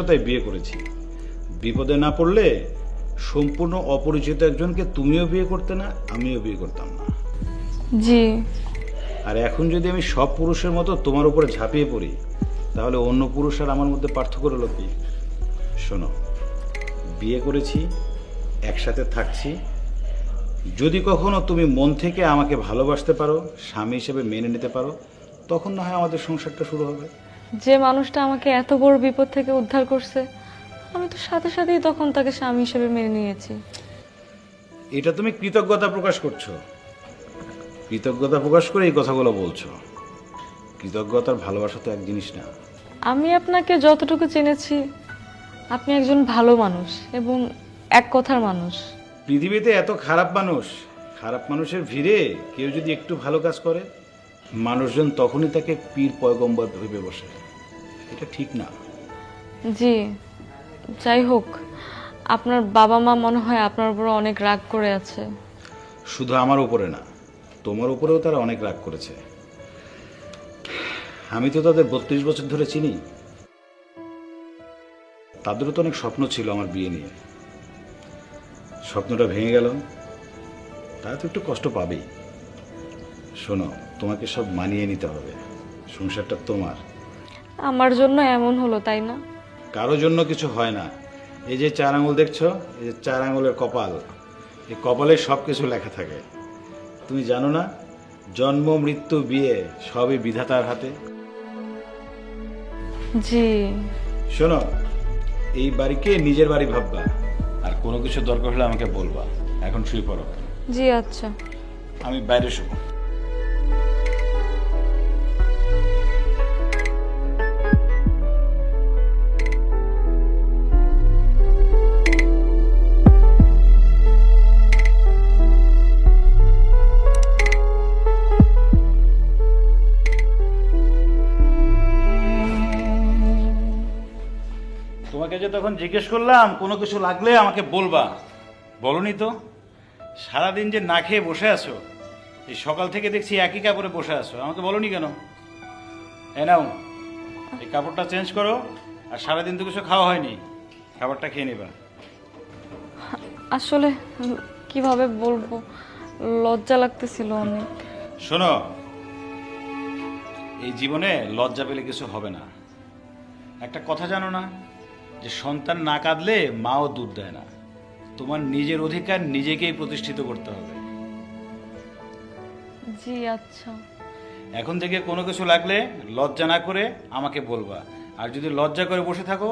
তাই বিয়ে করেছি। বিপদে না পড়লে সম্পূর্ণ অপরিচিত একজনকে তুমিও বিয়ে করতে না, আমিও বিয়ে করতাম না। জি। আর এখন যদি আমি সব পুরুষের মতো তোমার উপরে ঝাঁপিয়ে পড়ি, তাহলে অন্য পুরুষ আর আমার মধ্যে পার্থক্য হলো কি? শোনো, বিয়ে করেছি, একসাথে থাকছি। যদি কখনো তুমি মন থেকে আমাকে ভালোবাসতে পারো, স্বামী হিসেবে মেনে নিতে পারো, তখন না হয় আমাদের সংসারটা শুরু হবে। যে মানুষটা আমাকে এত বড় বিপদ থেকে উদ্ধার করছে, আমি তো সাথে সাথেই তখন তাকে স্বামী হিসেবে মেনে নিয়েছি। এটা তুমি কৃতজ্ঞতা প্রকাশ করছো। কৃতজ্ঞতা প্রকাশ করে এই কথাগুলো বলছো। কৃতজ্ঞতার ভালোবাসা তো এক জিনিস না। আমি আপনাকে যতটুকু চিনেছি, আপনি একজন ভালো মানুষ এবং এক কথার মানুষ। পৃথিবীতে এত খারাপ মানুষ, খারাপ মানুষের ভিড়ে কেউ যদি একটু ভালো কাজ করে, মানুষজন তখনই তাকে পীর পয়গম্বর ভেবে বসে। এটা ঠিক না। জি, যাই হোক, আপনার বাবা মা মনে হয় আপনার উপর অনেক রাগ করে আছে। শুধু আমার উপরে না, তোমার উপরেও তারা অনেক রাগ করেছে। আমি তো তাদের 32 বছর ধরে চিনি। তাদেরও তো অনেক স্বপ্ন ছিল আমার বিয়ে নিয়ে। স্বপ্নটা ভেঙে গেল, তারা তো একটু কষ্ট পাবেই। শোনো, তোমাকে সব মানিয়ে নিতে হবে। সংসারটা তোমার। আমার জন্য এমন হলো, তাই না? কারো জন্য কিছু হয় না। এই যে 4 আঙুল দেখছো, এই যে 4 আঙুলের কপাল, এই কপালে সব কিছু লেখা থাকে। তুমি জানো না, জন্ম মৃত্যু বিয়ে সবই বিধাতার হাতে। জি। শোনো, এই বাড়িকে নিজের বাড়ি ভাববা, আর কোনো কিছু দরকার হলে আমাকে বলবা। এখন শুয়ে পড়ো। জি আচ্ছা। আমি বাইরে শুবো। তোমাকে যে তখন জিজ্ঞেস করলাম কোনো কিছু লাগলে আমাকে বলবা, বলনি তো। সারাদিন যে না খেয়ে বসে আছো, এই সকাল থেকে দেখছি একই কাপড়ে বসে আছো, আমাকে বলনি কেন? নাও, এই কাপড়টা চেঞ্জ করো। আর সারাদিন তো কিছু খাওয়া হয়নি, খাবারটা খেয়ে নেবা। আসলে কিভাবে বলবো, লজ্জা লাগতেছিল অনেক। শোনো, এই জীবনে লজ্জা পেলে কিছু হবে না। একটা কথা জানো না, যে সন্তান না কাঁদলে মাও দুধ দেয় না। তোমার নিজের অধিকার নিজেকেই প্রতিষ্ঠিত করতে হবে। জি আচ্ছা। এখন থেকে কোনো কিছু লাগলে লজ্জা না করে আমাকে বলবা। আর যদি লজ্জা করে বসে থাকো,